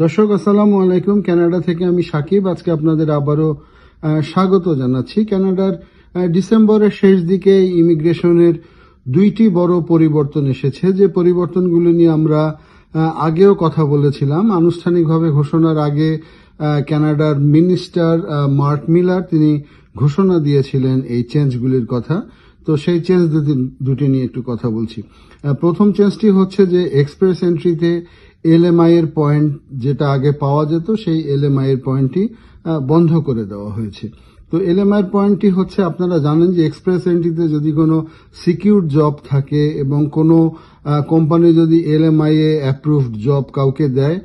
দর্শক আসসালামু আলাইকুম। কানাডা থেকে আমি সাকিব। আজকে আপনাদের আবারও স্বাগত জানাচ্ছি। কানাডার ডিসেম্বরের শেষ দিকে ইমিগ্রেশনের দুইটি বড় পরিবর্তন এসেছে, যে পরিবর্তনগুলো নিয়ে আমরা আগেও কথা বলেছিলাম। আনুষ্ঠানিকভাবে ঘোষণার আগে কানাডার মিনিস্টার মার্ক মিলার তিনি ঘোষণা দিয়েছিলেন এই চেঞ্জগুলির কথা। তো সেই চেঞ্জ দুটি নিয়ে একটু কথা বলছি। প্রথম চেঞ্জটি হচ্ছে যে এক্সপ্রেস এন্ট্রিতে এলএমআই এর পয়েন্ট যেটা আগে পাওয়া যেত, সেই এলএমআই এর পয়েন্টটি বন্ধ করে দেওয়া হয়েছে। তো এলএমআই এর পয়েন্টটি হচ্ছে, আপনারা জানেন যে এক্সপ্রেস এন্ট্রিতে যদি কোনো সিকিউর জব থাকে এবং কোনো কোম্পানি যদি এলএমআই এ অ্যাপ্রুভড জব কাউকে দেয়,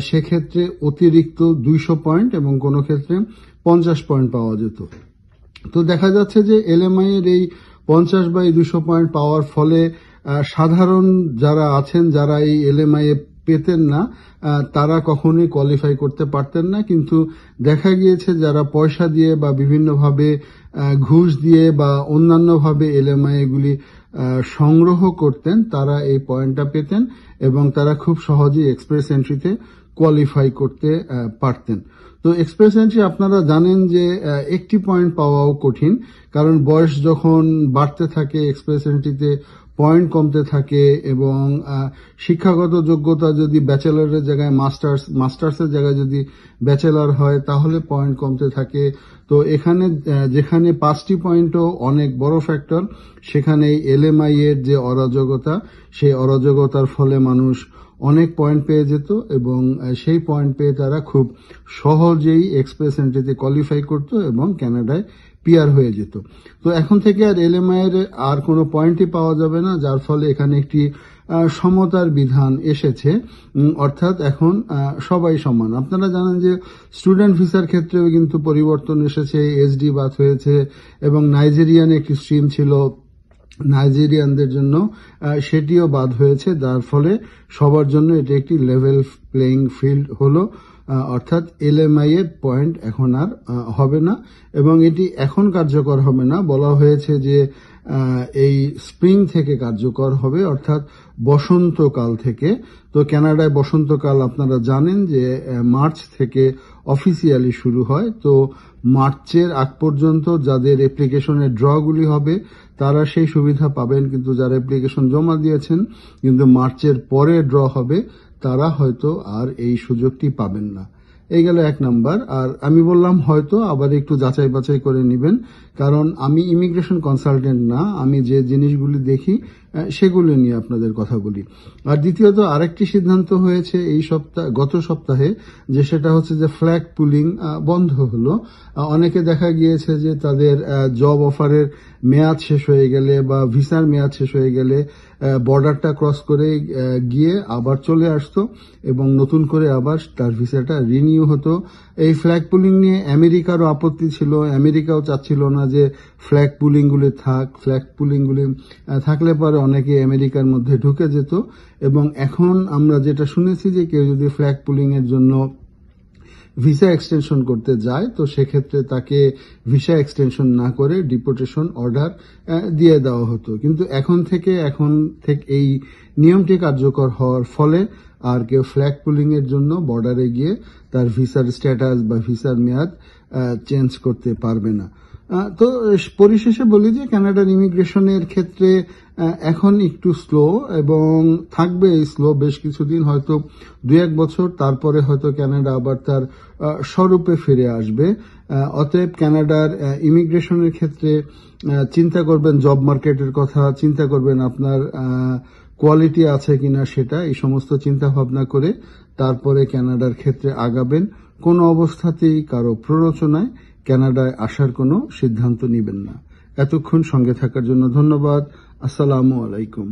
সেক্ষেত্রে অতিরিক্ত 200 পয়েন্ট এবং কোনো ক্ষেত্রে 50 পয়েন্ট পাওয়া যেত। তো দেখা যাচ্ছে যে এলএমআই এর এই 50/200 পয়েন্ট পাওয়ার ফলে সাধারণ যারা আছেন, যারা এই এলএমআই এ পেতেন না, তারা কখনোই কোয়ালিফাই করতে পারতেন না। কিন্তু দেখা গিয়েছে যারা পয়সা দিয়ে বা বিভিন্নভাবে ঘুষ দিয়ে বা অন্যান্যভাবে এলএমআই এগুলি সংগ্রহ করতেন, তারা এই পয়েন্টটা পেতেন এবং তারা খুব সহজেই এক্সপ্রেস এন্ট্রিতে কোয়ালিফাই করতে পারতেন। তো এক্সপ্রেস এন্ট্রি আপনারা জানেন যে একটি পয়েন্ট পাওয়াও কঠিন, কারণ বয়স যখন বাড়তে থাকে এক্সপ্রেস এন্ট্রিতে পয়েন্ট কমতে থাকে এবং শিক্ষাগত যোগ্যতা যদি ব্যাচেলরের জায়গায় মাস্টার্সের জায়গায় যদি ব্যাচেলর হয় তাহলে পয়েন্ট কমতে থাকে। তো এখানে যেখানে 5টি পয়েন্টও অনেক বড় ফ্যাক্টর, সেখানে এলএমআই এর যে অরাজকতা, সেই অরাজকতার ফলে মানুষ অনেক পয়েন্ট পেয়ে যেত এবং সেই পয়েন্ট পেয়ে তারা খুব সহজেই এক্সপ্রেস এন্ট্রিতে কোয়ালিফাই করত এবং কানাডায় পিআর হয়ে যেত। তো এখন থেকে আর এলএমআই এর আর কোনো পয়েন্টই পাওয়া যাবে না, যার ফলে এখানে একটি সমতার বিধান এসেছে, অর্থাৎ এখন সবাই সমান। আপনারা জানেন যে স্টুডেন্ট ভিসার ক্ষেত্রেও কিন্তু পরিবর্তন এসেছে, এসডি বাদ হয়েছে এবং নাইজেরিয়ান একটি স্ট্রিম ছিল নাইজেরিয়ানদের জন্য, সেটিও বাদ হয়েছে, যার ফলে সবার জন্য এটি একটি লেভেল প্লেইং ফিল্ড হলো। অর্থাৎ এলএমআই এর পয়েন্ট এখন আর হবে না এবং এটি এখন কার্যকর হবে না, বলা হয়েছে যে এই স্প্রিং থেকে কার্যকর হবে, অর্থাৎ বসন্তকাল থেকে। তো কানাডায় বসন্তকাল আপনারা জানেন যে মার্চ থেকে অফিসিয়ালি শুরু হয়। তো মার্চের আগ পর্যন্ত যাদের অ্যাপ্লিকেশনের ড্রগুলি হবে তারা সেই সুবিধা পাবেন, কিন্তু যারা অ্যাপ্লিকেশন জমা দিয়েছেন কিন্তু মার্চের পরে ড্র হবে, তারা হয়তো আর এই সুযোগটি পাবেন না। এই গেল 1 নাম্বার। আর আমি বললাম হয়তো, আবার একটু যাচাই বাছাই করে নেবেন, কারণ আমি ইমিগ্রেশন কনসালটেন্ট না, আমি যে জিনিসগুলি দেখি সেগুলো নিয়ে আপনাদের কথা বলি। আর দ্বিতীয়ত আরেকটি সিদ্ধান্ত হয়েছে গত সপ্তাহে, যে সেটা হচ্ছে যে ফ্ল্যাগ পুলিং বন্ধ হলো। অনেকে দেখা গিয়েছে যে তাদের জব অফারের মেয়াদ শেষ হয়ে গেলে বা ভিসার মেয়াদ শেষ হয়ে গেলে বর্ডারটা ক্রস করে গিয়ে আবার চলে আসতো এবং নতুন করে আবার তার ভিসাটা রিনিউ হতো। এই ফ্ল্যাগ পুলিং নিয়ে আমেরিকারও আপত্তি ছিল, আমেরিকাও চাচ্ছিল না যে ফ্ল্যাগ পুলিংগুলি থাক। ফ্ল্যাগ পুলিংগুলি থাকলে পরে অনেকে আমেরিকার মধ্যে ঢুকে যেত এবং এখন আমরা যেটা শুনেছি যে কেউ যদি ফ্ল্যাগ পুলিং এর জন্য ভিসা এক্সটেনশন করতে যায় তো সেক্ষেত্রে তাকে ভিসা এক্সটেনশন না করে ডিপোর্টেশন অর্ডার দিয়ে দেওয়া হতো। কিন্তু এখন থেকে এই নিয়মটি কার্যকর হওয়ার ফলে আর কেউ ফ্ল্যাগ পুলিং এর জন্য বর্ডারে গিয়ে তার ভিসার স্ট্যাটাস বা ভিসার মেয়াদ চেঞ্জ করতে পারবে না। তো পরিশেষে বলি যে কানাডার ইমিগ্রেশনের ক্ষেত্রে এখন একটু স্লো এবং থাকবে এই স্লো বেশ কিছুদিন, হয়তো 2-1 বছর, তারপরে হয়তো কানাডা আবার তার স্বরূপে ফিরে আসবে। অতএব কানাডার ইমিগ্রেশনের ক্ষেত্রে চিন্তা করবেন জব মার্কেটের কথা, চিন্তা করবেন আপনার কোয়ালিটি আছে কিনা সেটা, এই সমস্ত চিন্তা ভাবনা করে তারপরে কানাডার ক্ষেত্রে আগাবেন। কোনো অবস্থাতেই কারো প্ররোচনায় কানাডায় আসার কোনো সিদ্ধান্ত নেবেন না। এতক্ষণ সঙ্গে থাকার জন্য ধন্যবাদ। আসসালামু আলাইকুম।